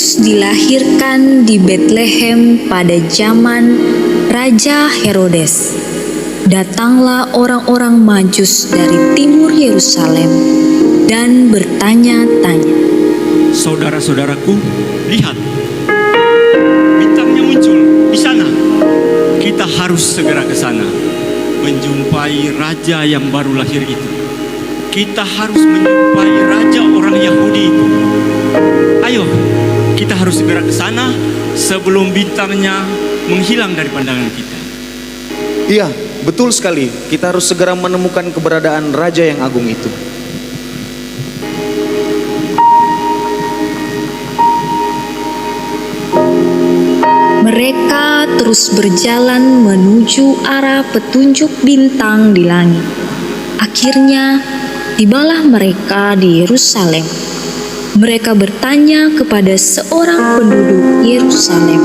Yesus dilahirkan di Betlehem pada zaman Raja Herodes. Datanglah orang-orang Majus dari timur Yerusalem dan bertanya-tanya, "Saudara-saudaraku, lihat, bintangnya muncul di sana. Kita harus segera ke sana, menjumpai raja yang baru lahir itu. Kita harus menjumpai raja orang Yahudi itu. Ayo, kita harus segera ke sana sebelum bintangnya menghilang dari pandangan kita." Iya, betul sekali. Kita harus segera menemukan keberadaan raja yang agung itu. Mereka terus berjalan menuju arah petunjuk bintang di langit. Akhirnya, tibalah mereka di Yerusalem. Mereka bertanya kepada seorang penduduk Yerusalem,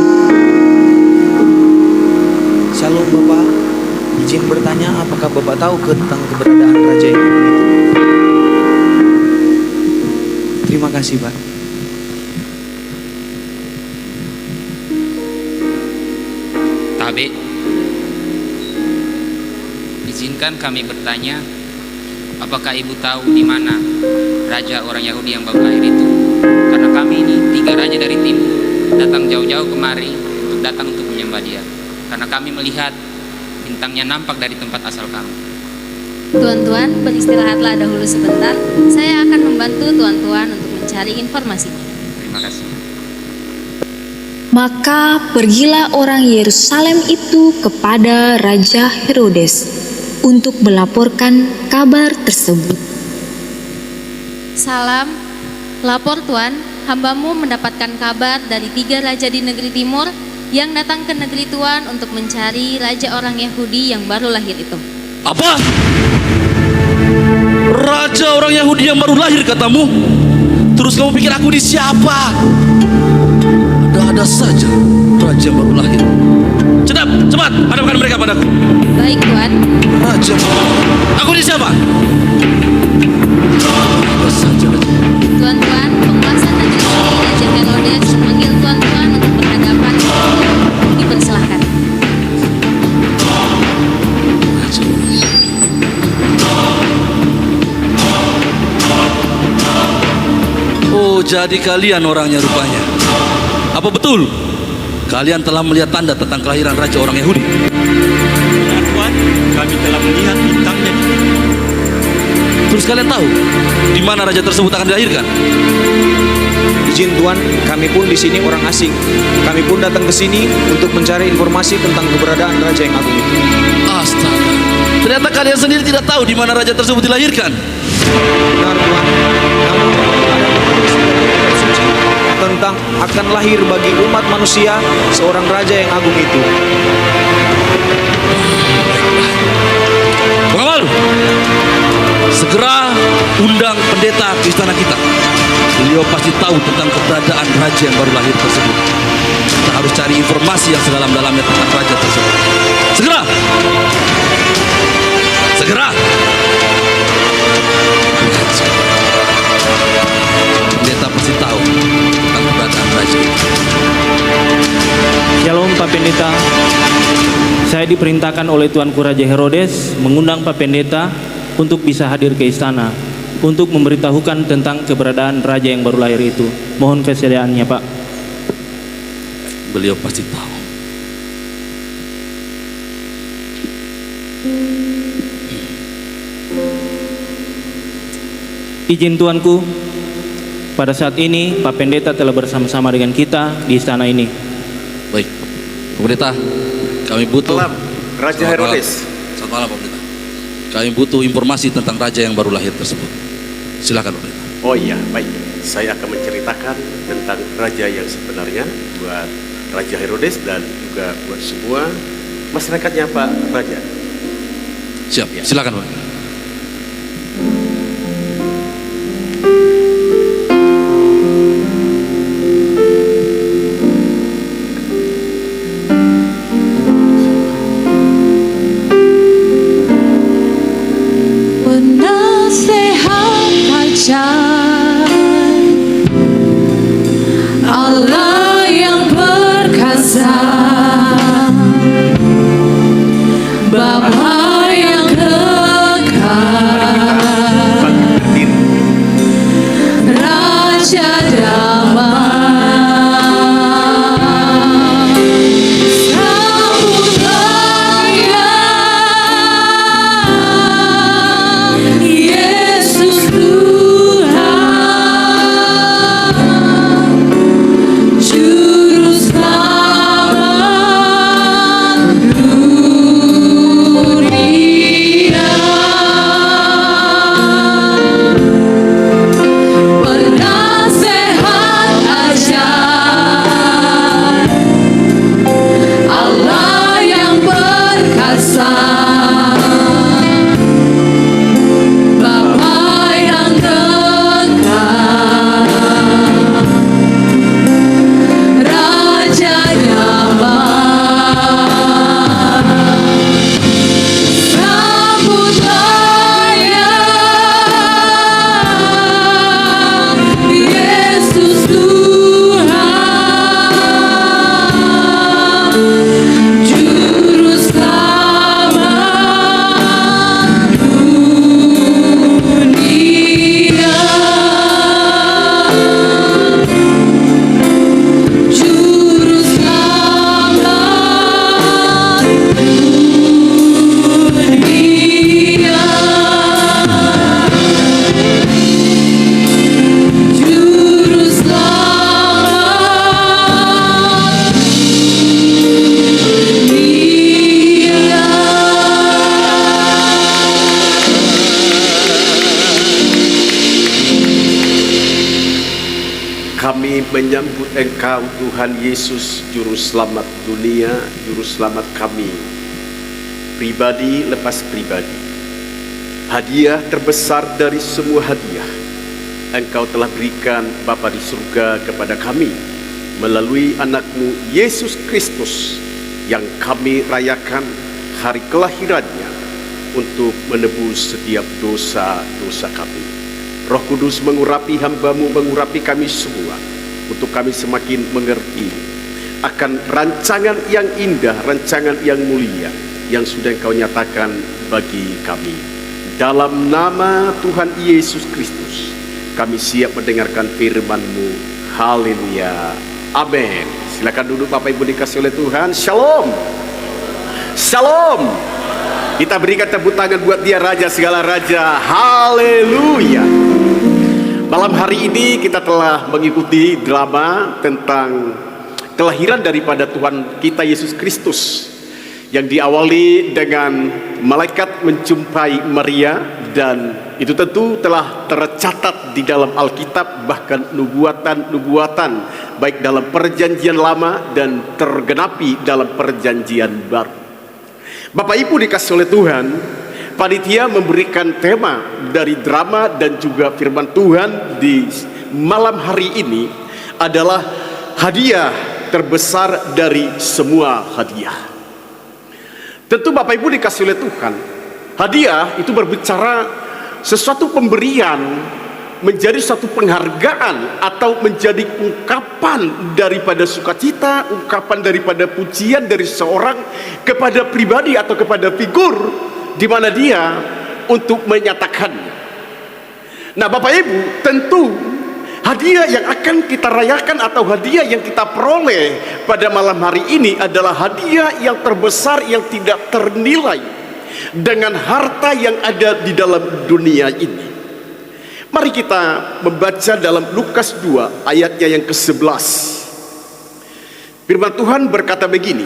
Shalom Bapak, izin bertanya apakah Bapak tahu tentang keberadaan raja yang agung itu? Terima kasih Pak. Tabe, izinkan kami bertanya, apakah ibu tahu di mana raja orang Yahudi yang baru lahir itu? Karena kami ini 3 raja dari timur datang jauh-jauh kemari untuk menyembah dia. Karena kami melihat bintangnya nampak dari tempat asal kami. Tuan-tuan, beristirahatlah dahulu sebentar. Saya akan membantu tuan-tuan untuk mencari informasinya. Terima kasih. Maka pergilah orang Yerusalem itu kepada Raja Herodes untuk melaporkan kabar tersebut. Salam, lapor tuan, hambamu mendapatkan kabar dari 3 raja di negeri timur yang datang ke negeri tuan untuk mencari raja orang Yahudi yang baru lahir itu. Apa? Raja orang Yahudi yang baru lahir katamu? Terus kamu pikir aku ini siapa? Ada-ada saja raja yang baru lahir. Cepat, hadapkan mereka padaku. Baik tuan. Raja, aku ini siapa? Ada saja raja. Tuan-tuan, penguasa negeri Raja Herodes memanggil tuan-tuan untuk berhadapan. Dipersilahkan. Oh, jadi kalian orangnya rupanya. Apa betul kalian telah melihat tanda tentang kelahiran raja orang Yahudi? Benar Tuan, kami telah melihat bintangnya di sini. Terus kalian tahu di mana raja tersebut akan dilahirkan? Izin Tuan, kami pun di sini orang asing. Kami pun datang ke sini untuk mencari informasi tentang keberadaan raja yang agung itu. Astaga, ternyata kalian sendiri tidak tahu di mana raja tersebut dilahirkan. Benar Tuan, namun ada penulis dari kitab suci tentang akan lahir bagi umat manusia seorang raja yang agung itu. Pengawal, segera undang pendeta ke istana kita. Beliau pasti tahu tentang keberadaan raja yang baru lahir tersebut. Kita harus cari informasi yang sedalam-dalamnya tentang raja tersebut. Segera! Segera! Pendeta pasti tahu tentang keberadaan raja itu. Shalom Pak Pendeta. Saya diperintahkan oleh Tuanku Raja Herodes mengundang Pak Pendeta untuk bisa hadir ke istana untuk memberitahukan tentang keberadaan raja yang baru lahir itu. Mohon kesediaannya Pak. Beliau pasti tahu. Izin Tuanku, pada saat ini Pak Pendeta telah bersama-sama dengan kita di istana ini. Baik, Pendeta, kami butuh. Malam, Raja Herodes. Selamat malam, Pak Pendeta. Kami butuh informasi tentang raja yang baru lahir tersebut. Silakan, Pak Pendeta. Oh iya, baik. Saya akan menceritakan tentang raja yang sebenarnya buat Raja Herodes dan juga buat semua masyarakatnya Pak Raja. Siap, Ya. silakan, Pak. Penasehat ajaib Allah menyambut Engkau Tuhan Yesus, Juru Selamat dunia, Juru Selamat kami, pribadi lepas pribadi. Hadiah terbesar dari semua hadiah Engkau telah berikan Bapa di surga kepada kami melalui anak-Mu Yesus Kristus yang kami rayakan hari kelahirannya untuk menebus setiap dosa-dosa kami. Roh Kudus mengurapi hamba-Mu, mengurapi kami semua untuk kami semakin mengerti akan rancangan yang indah, rancangan yang mulia yang sudah Engkau nyatakan bagi kami. Dalam nama Tuhan Yesus Kristus kami siap mendengarkan firman-Mu. Haleluya. Amin. Silakan duduk Bapak Ibu dikasihi oleh Tuhan. Shalom. Shalom. Kita berikan tepuk tangan buat Dia, Raja segala raja. Haleluya. Malam hari ini kita telah mengikuti drama tentang kelahiran daripada Tuhan kita Yesus Kristus, yang diawali dengan malaikat menjumpai Maria, dan itu tentu telah tercatat di dalam Alkitab, bahkan nubuatan-nubuatan baik dalam perjanjian lama dan tergenapi dalam perjanjian baru. Bapak Ibu dikasihi oleh Tuhan, panitia memberikan tema dari drama dan juga firman Tuhan di malam hari ini adalah hadiah terbesar dari semua hadiah. Tentu Bapak Ibu dikasihi oleh Tuhan, hadiah itu berbicara sesuatu pemberian, menjadi suatu penghargaan atau menjadi ungkapan daripada sukacita, ungkapan daripada pujian dari seorang kepada pribadi atau kepada figur di mana dia untuk menyatakannya. Nah Bapak Ibu, tentu hadiah yang akan kita rayakan atau hadiah yang kita peroleh pada malam hari ini adalah hadiah yang terbesar yang tidak ternilai dengan harta yang ada di dalam dunia ini. Mari kita membaca dalam Lukas 2 ayatnya yang ke-11. Firman Tuhan berkata begini,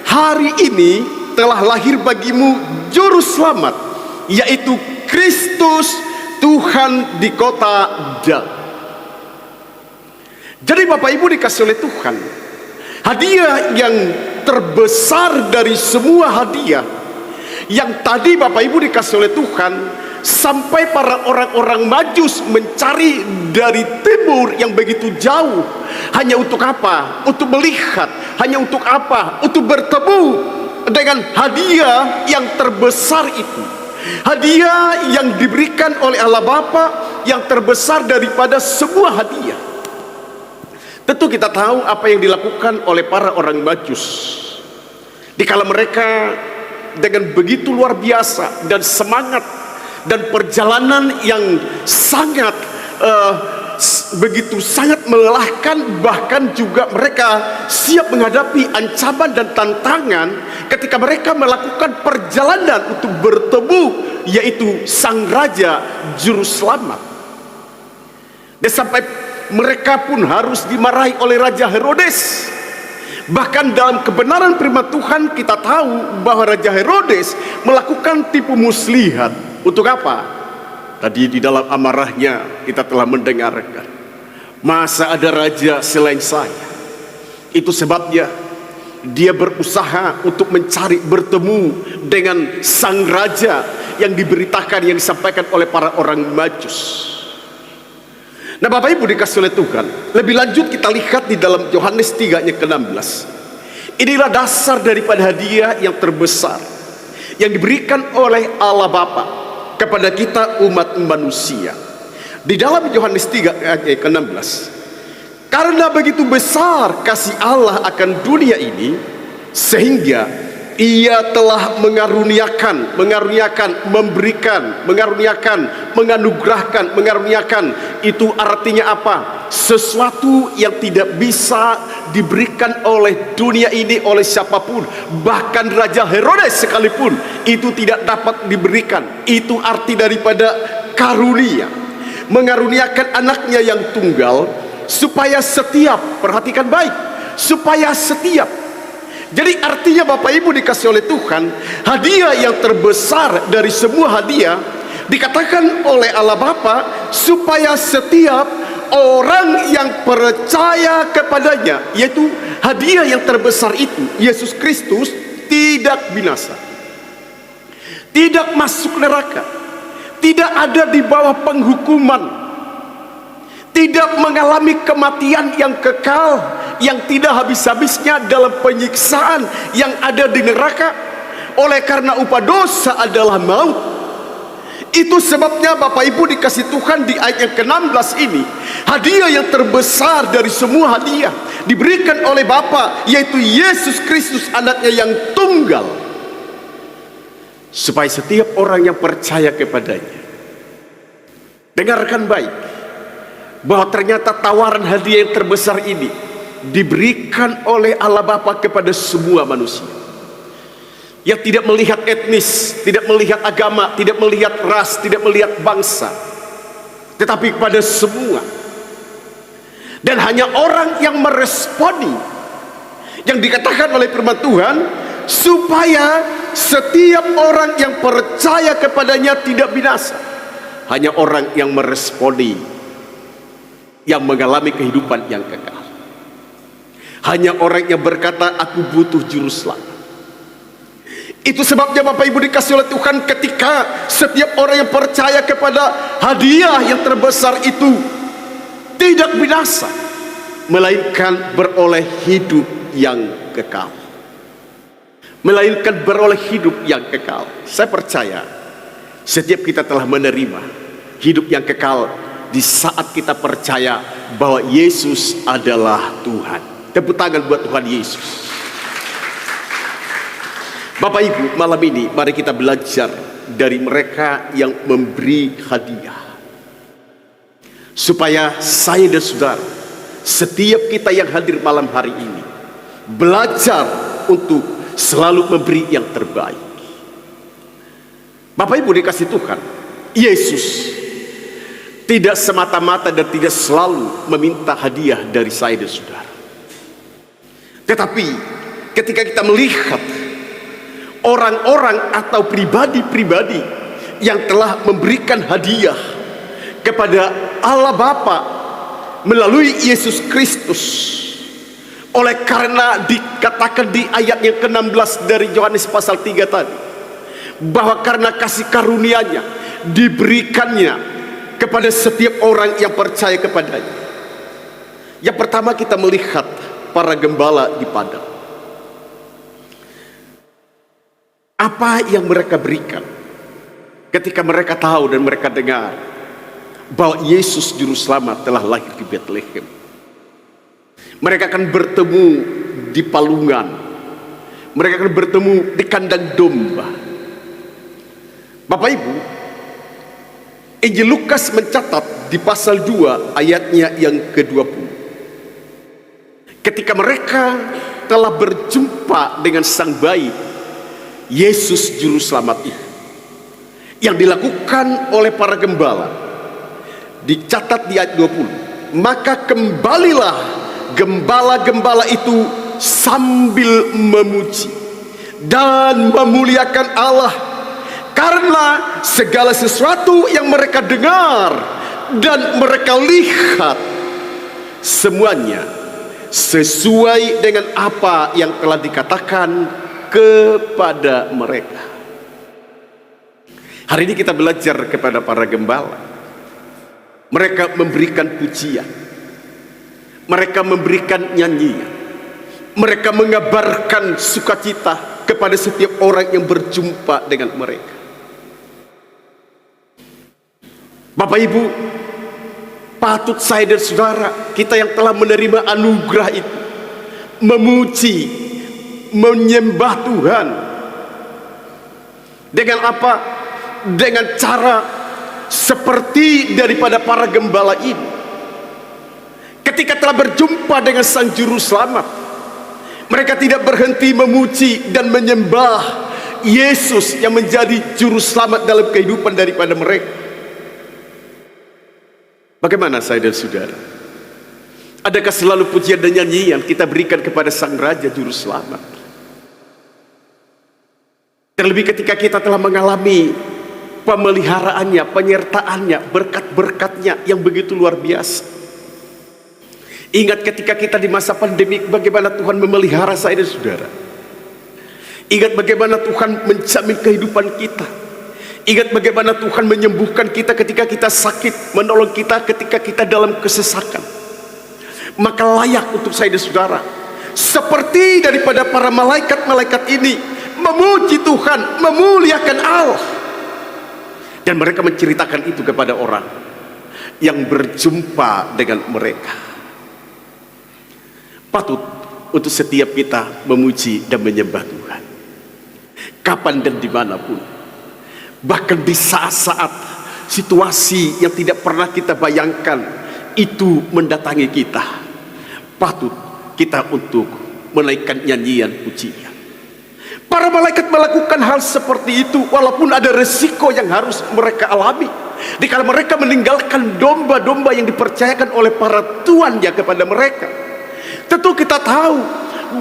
hari ini telah lahir bagimu Juru Selamat, yaitu Kristus Tuhan di kota Daud. Jadi Bapak Ibu dikasihi oleh Tuhan, hadiah yang terbesar dari semua hadiah yang tadi Bapak Ibu dikasihi oleh Tuhan, sampai para orang-orang Majus mencari dari timur yang begitu jauh, hanya untuk apa? Untuk melihat. Hanya untuk apa? Untuk bertemu dengan hadiah yang terbesar itu. Hadiah yang diberikan oleh Allah Bapa yang terbesar daripada semua hadiah. Tentu kita tahu apa yang dilakukan oleh para orang Majus dikala mereka dengan begitu luar biasa dan semangat dan perjalanan yang sangat begitu sangat melelahkan, bahkan juga mereka siap menghadapi ancaman dan tantangan ketika mereka melakukan perjalanan untuk bertemu yaitu Sang Raja Juru Selamat. Dan sampai mereka pun harus dimarahi oleh Raja Herodes. Bahkan dalam kebenaran firman Tuhan kita tahu bahwa Raja Herodes melakukan tipu muslihat. Untuk apa? Tadi di dalam amarahnya kita telah mendengarkan, masa ada raja selain saya? Itu sebabnya dia berusaha untuk mencari bertemu dengan sang raja yang diberitakan, yang disampaikan oleh para orang Majus. Nah Bapak Ibu dikasihi oleh Tuhan, lebih lanjut kita lihat di dalam Yohanes 3 ayat ke-16. Inilah dasar daripada hadiah yang terbesar yang diberikan oleh Allah Bapa kepada kita umat manusia. Di dalam Yohanes 3 ayat ke-16, karena begitu besar kasih Allah akan dunia ini, sehingga Ia telah mengaruniakan, memberikan, menganugerahkan. Itu artinya apa? Sesuatu yang tidak bisa diberikan oleh dunia ini oleh siapapun, bahkan Raja Herodes sekalipun itu tidak dapat diberikan. Itu arti daripada karunia. Mengaruniakan anaknya yang tunggal supaya setiap, perhatikan baik, supaya setiap. Jadi artinya Bapak Ibu dikasihi oleh Tuhan, hadiah yang terbesar dari semua hadiah dikatakan oleh Allah Bapa supaya setiap orang yang percaya kepadanya, yaitu hadiah yang terbesar itu, Yesus Kristus, tidak binasa, tidak masuk neraka, tidak ada di bawah penghukuman, tidak mengalami kematian yang kekal, yang tidak habis-habisnya dalam penyiksaan yang ada di neraka, oleh karena upah dosa adalah maut. Itu sebabnya Bapak Ibu dikasih Tuhan, di ayat yang ke-16 ini, hadiah yang terbesar dari semua hadiah diberikan oleh Bapa, yaitu Yesus Kristus, anaknya yang tunggal, supaya setiap orang yang percaya kepadanya. Dengarkan baik, bahwa ternyata tawaran hadiah yang terbesar ini diberikan oleh Allah Bapa kepada semua manusia, yang tidak melihat etnis, tidak melihat agama, tidak melihat ras, tidak melihat bangsa, tetapi kepada semua. Dan hanya orang yang meresponi yang dikatakan oleh firman Tuhan, supaya setiap orang yang percaya kepadanya tidak binasa. Hanya orang yang meresponi, yang mengalami kehidupan yang kekal. Hanya orang yang berkata, aku butuh juru selamat. Itu sebabnya Bapak Ibu dikasih oleh Tuhan, ketika setiap orang yang percaya kepada hadiah yang terbesar itu tidak binasa, melainkan beroleh hidup yang kekal. Melainkan beroleh hidup yang kekal. Saya percaya setiap kita telah menerima hidup yang kekal di saat kita percaya bahwa Yesus adalah Tuhan. Tepuk tangan buat Tuhan Yesus. Bapak Ibu, malam ini mari kita belajar dari mereka yang memberi hadiah, supaya saya dan saudara, setiap kita yang hadir malam hari ini, belajar untuk selalu memberi yang terbaik. Bapak Ibu dikasih Tuhan, Yesus tidak semata-mata dan tidak selalu meminta hadiah dari saya dan saudara. Tetapi ketika kita melihat orang-orang atau pribadi-pribadi yang telah memberikan hadiah kepada Allah Bapa melalui Yesus Kristus, oleh karena dikatakan di ayat yang ke-16 dari Yohanes pasal 3 tadi, bahwa karena kasih karunia-Nya diberikannya kepada setiap orang yang percaya kepadanya. Yang pertama, kita melihat para gembala di padang. Apa yang mereka berikan ketika mereka tahu dan mereka dengar bahwa Yesus Juru Selamat telah lahir di Bethlehem? Mereka akan bertemu di palungan, mereka akan bertemu di kandang domba. Bapak Ibu, Injil Lukas mencatat di pasal 2 ayatnya yang ke-20, ketika mereka telah berjumpa dengan sang bayi Yesus Juru Selamat itu, yang dilakukan oleh para gembala, dicatat di ayat 20, maka kembalilah gembala-gembala itu sambil memuji dan memuliakan Allah, karena segala sesuatu yang mereka dengar dan mereka lihat, semuanya sesuai dengan apa yang telah dikatakan kepada mereka. Hari ini kita belajar kepada para gembala. Mereka memberikan pujian, mereka memberikan nyanyian, mereka mengabarkan sukacita kepada setiap orang yang berjumpa dengan mereka. Bapak Ibu, patut saya dan saudara, kita yang telah menerima anugerah itu, memuji, menyembah Tuhan. Dengan apa? Dengan cara seperti daripada para gembala ini. Ketika telah berjumpa dengan Sang Juru Selamat, mereka tidak berhenti memuji dan menyembah Yesus yang menjadi Juru Selamat dalam kehidupan daripada mereka. Bagaimana saya dan saudara? Adakah selalu pujian dan nyanyian kita berikan kepada Sang Raja Juru Selamat? Terlebih ketika kita telah mengalami pemeliharaannya, penyertaannya, berkat-berkatnya yang begitu luar biasa. Ingat ketika kita di masa pandemi, bagaimana Tuhan memelihara saya dan saudara. Ingat bagaimana Tuhan menjamin kehidupan kita. Ingat bagaimana Tuhan menyembuhkan kita ketika kita sakit, menolong kita ketika kita dalam kesesakan. Maka layak untuk saya dan saudara, seperti daripada para malaikat-malaikat ini, memuji Tuhan, memuliakan Allah. Dan mereka menceritakan itu kepada orang yang berjumpa dengan mereka. Patut untuk setiap kita memuji dan menyembah Tuhan, kapan dan dimanapun. Bahkan di saat-saat situasi yang tidak pernah kita bayangkan itu mendatangi kita, patut kita untuk menaikkan nyanyian pujian. Para malaikat melakukan hal seperti itu walaupun ada resiko yang harus mereka alami. Dikala mereka meninggalkan domba-domba yang dipercayakan oleh para tuannya kepada mereka, tentu kita tahu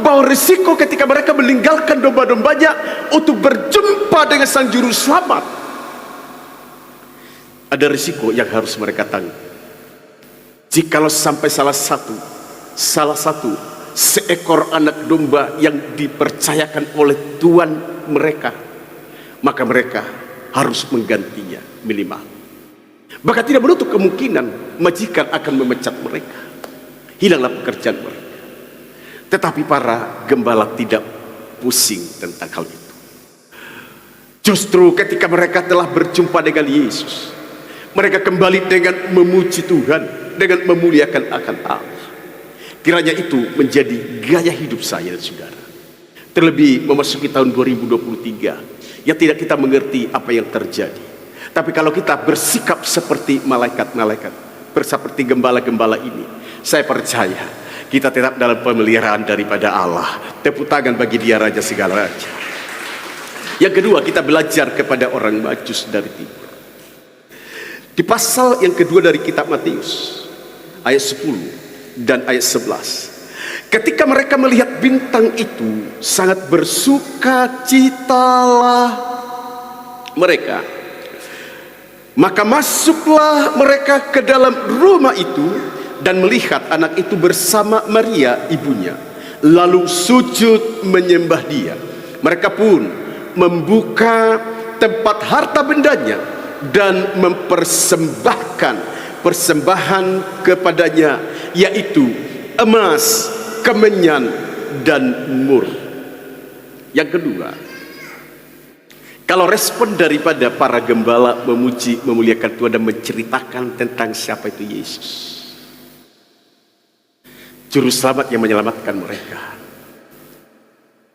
bahwa risiko ketika mereka meninggalkan domba-dombanya untuk berjumpa dengan Sang Juru Selamat, ada risiko yang harus mereka tanggung. Jikalau sampai salah satu seekor anak domba yang dipercayakan oleh tuan mereka, maka mereka harus menggantinya minimal. Bahkan tidak menutup kemungkinan majikan akan memecat mereka, hilanglah pekerjaan mereka. Tetapi para gembala tidak pusing tentang hal itu. Justru ketika mereka telah berjumpa dengan Yesus, mereka kembali dengan memuji Tuhan, dengan memuliakan akan Allah. Kiranya itu menjadi gaya hidup saya dan saudara. Terlebih memasuki tahun 2023 yang tidak kita mengerti apa yang terjadi. Tapi kalau kita bersikap seperti malaikat-malaikat, seperti gembala-gembala ini, saya percaya kita tetap dalam pemeliharaan daripada Allah. Tepuk tangan bagi Dia, Raja segala raja. Yang kedua, kita belajar kepada orang Majus dari timur. Di pasal yang kedua dari kitab Matius, ayat 10 dan ayat 11. Ketika mereka melihat bintang itu, sangat bersukacitalah mereka. Maka masuklah mereka ke dalam rumah itu dan melihat anak itu bersama Maria ibunya, lalu sujud menyembah Dia. Mereka pun membuka tempat harta bendanya dan mempersembahkan persembahan kepadanya, yaitu emas, kemenyan, dan mur. Yang kedua, kalau respon daripada para gembala memuji, memuliakan Tuhan dan menceritakan tentang siapa itu Yesus, Juru Selamat yang menyelamatkan mereka.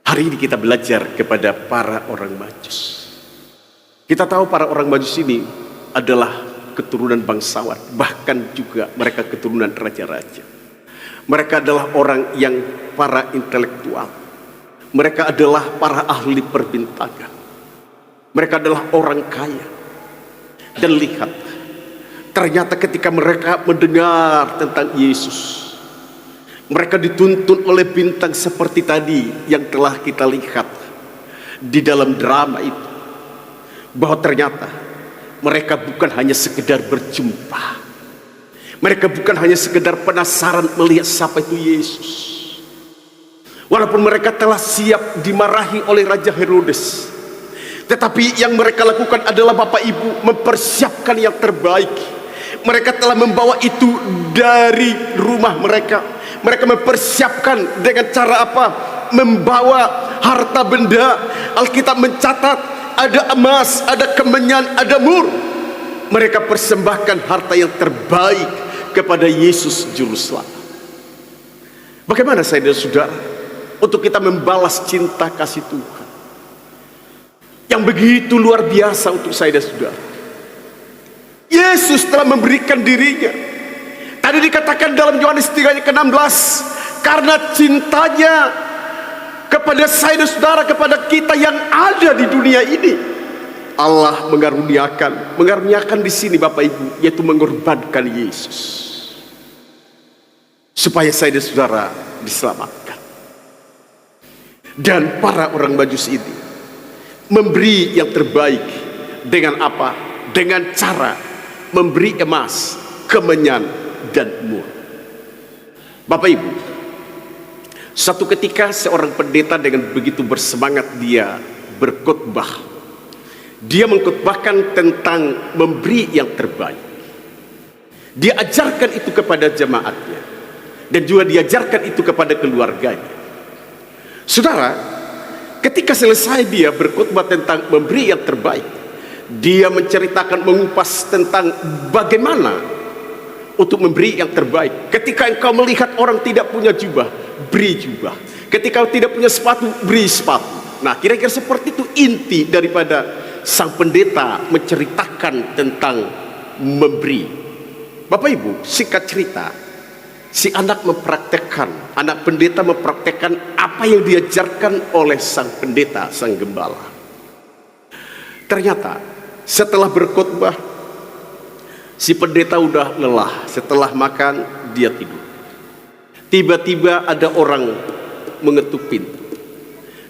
Hari ini kita belajar kepada para orang Majus. Kita tahu para orang Majus ini adalah keturunan bangsawan, bahkan juga mereka keturunan raja-raja. Mereka adalah orang yang para intelektual. Mereka adalah para ahli perbintangan. Mereka adalah orang kaya. Dan lihat, ternyata ketika mereka mendengar tentang Yesus, mereka dituntun oleh bintang seperti tadi yang telah kita lihat di dalam drama itu, bahwa ternyata mereka bukan hanya sekedar berjumpa, mereka bukan hanya sekedar penasaran melihat siapa itu Yesus. Walaupun mereka telah siap dimarahi oleh Raja Herodes, tetapi yang mereka lakukan adalah Bapak Ibu mempersiapkan yang terbaik. Mereka telah membawa itu dari rumah mereka. Mereka mempersiapkan dengan cara apa? Membawa harta benda. Alkitab mencatat ada emas, ada kemenyan, ada mur. Mereka persembahkan harta yang terbaik kepada Yesus Juru Selamat. Bagaimana saya dan saudara untuk kita membalas cinta kasih Tuhan yang begitu luar biasa untuk saya dan saudara? Yesus telah memberikan dirinya. Tadi dikatakan dalam Yohanes 3 ayat ke-16, karena cintanya kepada saya dan saudara, kepada kita yang ada di dunia ini, Allah mengaruniakan di sini Bapak Ibu, yaitu mengorbankan Yesus supaya saya dan saudara diselamatkan. Dan para orang Majus ini memberi yang terbaik dengan apa? Dengan cara memberi emas, kemenyan, dan mur. Bapak Ibu, satu ketika seorang pendeta dengan begitu bersemangat dia berkhotbah. Dia mengkhotbahkan tentang memberi yang terbaik. Dia ajarkan itu kepada jemaatnya dan juga diajarkan itu kepada keluarganya. Saudara, ketika selesai dia berkhotbah tentang memberi yang terbaik, dia menceritakan, mengupas tentang bagaimana untuk memberi yang terbaik. Ketika engkau melihat orang tidak punya jubah, beri jubah. Ketika tidak punya sepatu, beri sepatu. Nah, kira-kira seperti itu inti daripada sang pendeta menceritakan tentang memberi. Bapak Ibu, singkat cerita, si anak pendeta mempraktekkan apa yang diajarkan oleh sang pendeta, sang gembala. Ternyata setelah berkhotbah, si pendeta udah lelah. Setelah makan, dia tidur. Tiba-tiba ada orang mengetuk pintu.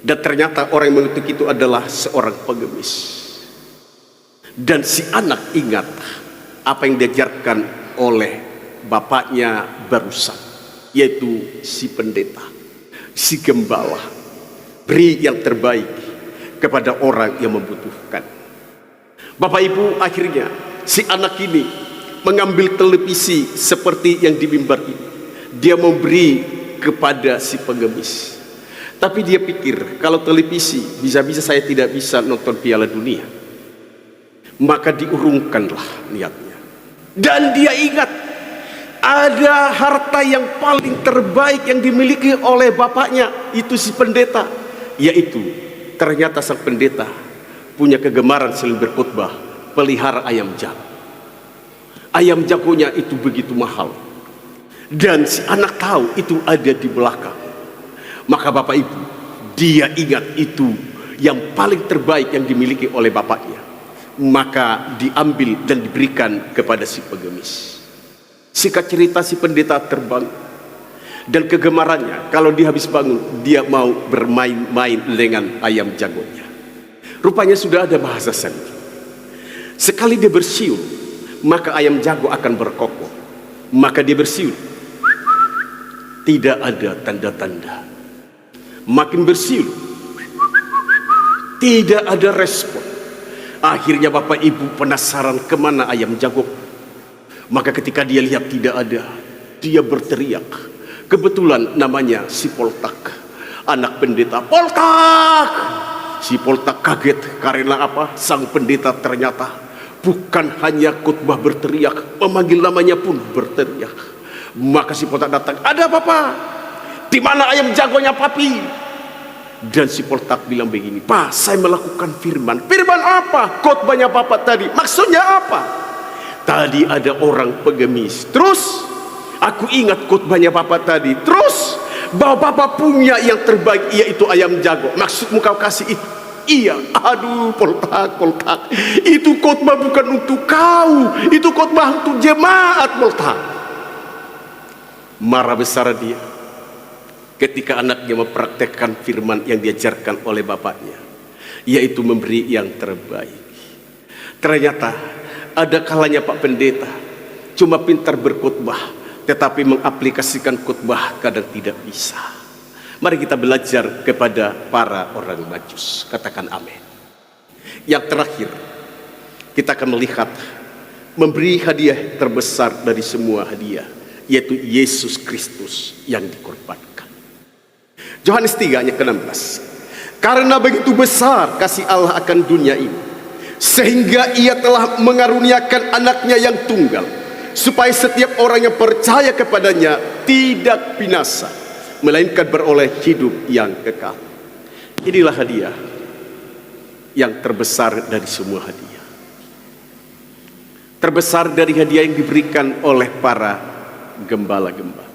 Dan ternyata orang yang mengetuk itu adalah seorang pengemis. Dan si anak ingat apa yang diajarkan oleh bapaknya barusan, yaitu si pendeta, si gembala. Beri yang terbaik kepada orang yang membutuhkan. Bapak Ibu, akhirnya si anak ini mengambil televisi seperti yang di mimbar ini. Dia memberi kepada si pengemis. Tapi dia pikir, kalau televisi bisa-bisa saya tidak bisa nonton Piala Dunia. Maka diurungkanlah niatnya. Dan dia ingat ada harta yang paling terbaik yang dimiliki oleh bapaknya, itu si pendeta. Yaitu ternyata sang pendeta punya kegemaran selain berkhotbah, pelihara ayam jago. Ayam jagonya itu begitu mahal. Dan si anak tahu itu ada di belakang. Maka Bapak Ibu, dia ingat itu yang paling terbaik yang dimiliki oleh bapaknya. Maka diambil dan diberikan kepada si pengemis. Singkat cerita, si pendeta terbang. Dan kegemarannya, kalau dia habis bangun, dia mau bermain-main dengan ayam jagonya. Rupanya sudah ada bahasa seni. Sekali dia bersiul, maka ayam jago akan berkokok. Maka dia bersiul, tidak ada tanda-tanda. Makin bersiul, tidak ada respon. Akhirnya Bapak Ibu penasaran kemana ayam jago. Maka ketika dia lihat tidak ada, dia berteriak. Kebetulan namanya si Poltak, anak pendeta. Poltak! Si Poltak kaget karena apa? Sang pendeta ternyata bukan hanya khotbah berteriak, memanggil namanya pun berteriak. Maka si Poltak datang. Ada apa? Di mana ayam jagonya papi? Dan si Poltak bilang begini, Pak, saya melakukan firman. Firman apa? Khotbahnya Bapak tadi. Maksudnya apa? Tadi ada orang pengemis. Terus aku ingat khotbahnya Bapak tadi. Terus bahwa Bapak punya yang terbaik, yaitu ayam jago. Maksudmu kau kasih itu? Iya. Aduh, Poltak. Itu khotbah bukan untuk kau. Itu khotbah untuk jemaat, Poltak. Marah besar dia ketika anaknya mempraktekkan firman yang diajarkan oleh bapaknya, yaitu memberi yang terbaik. Ternyata ada kalanya Pak Pendeta cuma pintar berkhotbah, tetapi mengaplikasikan khotbah kadang tidak bisa. Mari kita belajar kepada para orang Majus. Katakan amin. Yang terakhir, kita akan melihat memberi hadiah terbesar dari semua hadiah, yaitu Yesus Kristus yang dikorbankan. Yohanes 3 ayat ke-16. Karena begitu besar kasih Allah akan dunia ini, sehingga ia telah mengaruniakan anaknya yang tunggal, supaya setiap orang yang percaya kepadanya tidak binasa, melainkan beroleh hidup yang kekal. Inilah hadiah yang terbesar dari semua hadiah. Terbesar dari hadiah yang diberikan oleh para gembala-gembala.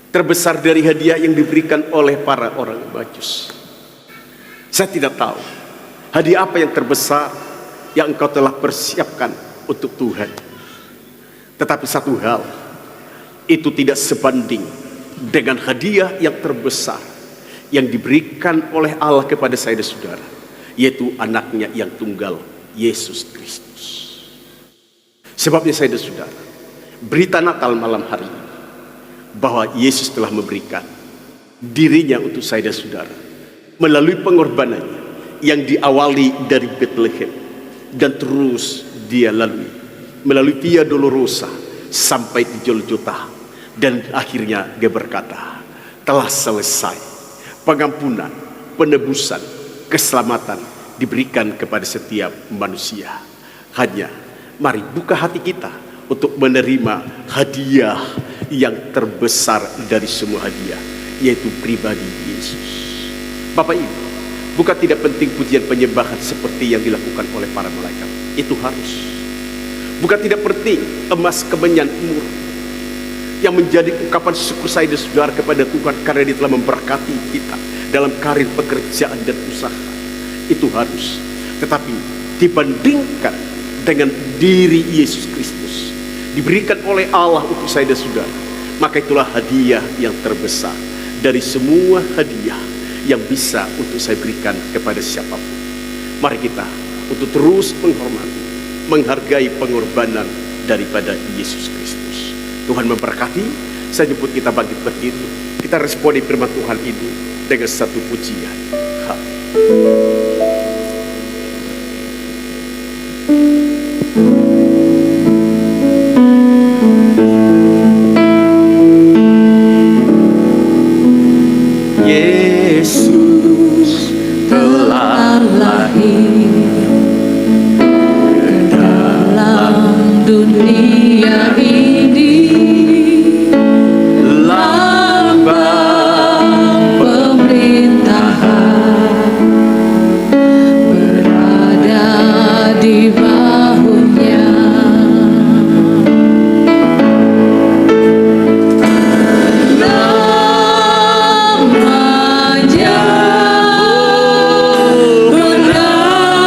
Terbesar dari hadiah yang diberikan oleh para orang Majus. Saya tidak tahu hadiah apa yang terbesar yang engkau telah persiapkan untuk Tuhan. Tetapi satu hal, itu tidak sebanding dengan hadiah yang terbesar yang diberikan oleh Allah kepada saya dan saudara, yaitu anaknya yang tunggal, Yesus Kristus. Sebabnya saya dan saudara, berita Natal malam hari ini bahwa Yesus telah memberikan dirinya untuk saya dan saudara melalui pengorbanannya yang diawali dari Bethlehem dan terus dia lalui melalui Via Dolorosa sampai di Golgota, dan akhirnya dia berkata, telah selesai. Pengampunan, penebusan, keselamatan diberikan kepada setiap manusia. Hanya mari buka hati kita untuk menerima hadiah yang terbesar dari semua hadiah, yaitu pribadi Yesus. Bapak Ibu, bukan tidak penting pujian penyembahan seperti yang dilakukan oleh para malaikat. Itu harus. Bukan tidak penting emas, kemenyan, mur yang menjadi ungkapan syukur saya dan saudara kepada Tuhan karena Dia telah memberkati kita dalam karir pekerjaan dan usaha. Itu harus. Tetapi dibandingkan dengan diri Yesus Kristus diberikan oleh Allah untuk saya dan saudara, maka itulah hadiah yang terbesar dari semua hadiah yang bisa untuk saya berikan kepada siapapun. Mari kita untuk terus menghormati, menghargai pengorbanan daripada Yesus Kristus. Tuhan memberkati. Saya jemput kita bangkit berdiri. Kita responi firman Tuhan itu dengan satu pujian. Yesus telah lahir dalam dunia ini, lambang pemerintahan berada di bahunya. Namanya benar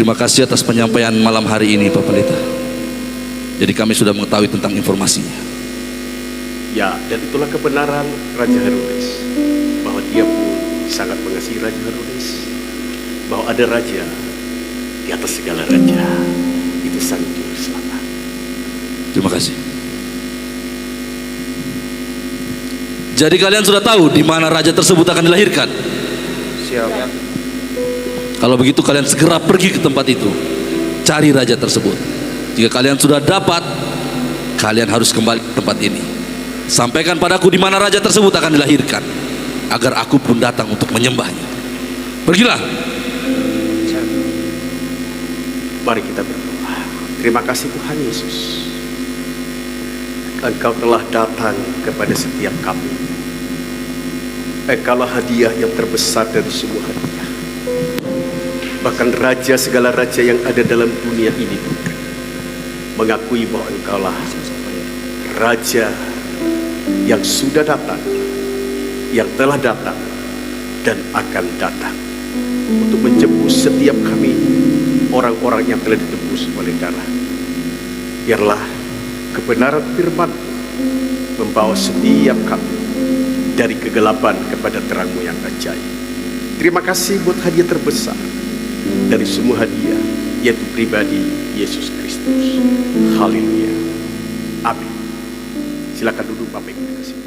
Terima kasih atas penyampaian malam hari ini Pak Pendeta. Jadi kami sudah mengetahui tentang informasinya. Ya, dan itulah kebenaran Raja Herodes, bahwa dia pun sangat mengasihi Raja Herodes, bahwa ada raja di atas segala raja, itu Sang Juru Selamat. Terima kasih. Jadi kalian sudah tahu di mana raja tersebut akan dilahirkan? Siap. Kalau begitu kalian segera pergi ke tempat itu, cari raja tersebut. Jika kalian sudah dapat, kalian harus kembali ke tempat ini. Sampaikan padaku di mana raja tersebut akan dilahirkan, agar aku pun datang untuk menyembahnya. Pergilah. Mari kita berdoa. Terima kasih Tuhan Yesus, Engkau telah datang kepada setiap kami. Engkaulah hadiah yang terbesar dari semua hadiah. Bahkan raja segala raja yang ada dalam dunia ini pun mengakui bahwa Engkaulah raja yang sudah datang, yang telah datang, dan akan datang untuk menjemput setiap kami, orang-orang yang telah ditebus oleh darah. Biarlah kebenaran firman membawa setiap kami dari kegelapan kepada terang-Mu yang ajaib. Terima kasih buat hadiah terbesar dari semua hadiah, yaitu pribadi Yesus Kristus. Haleluya. Amin. Silakan duduk Bapak Ibu dikasih.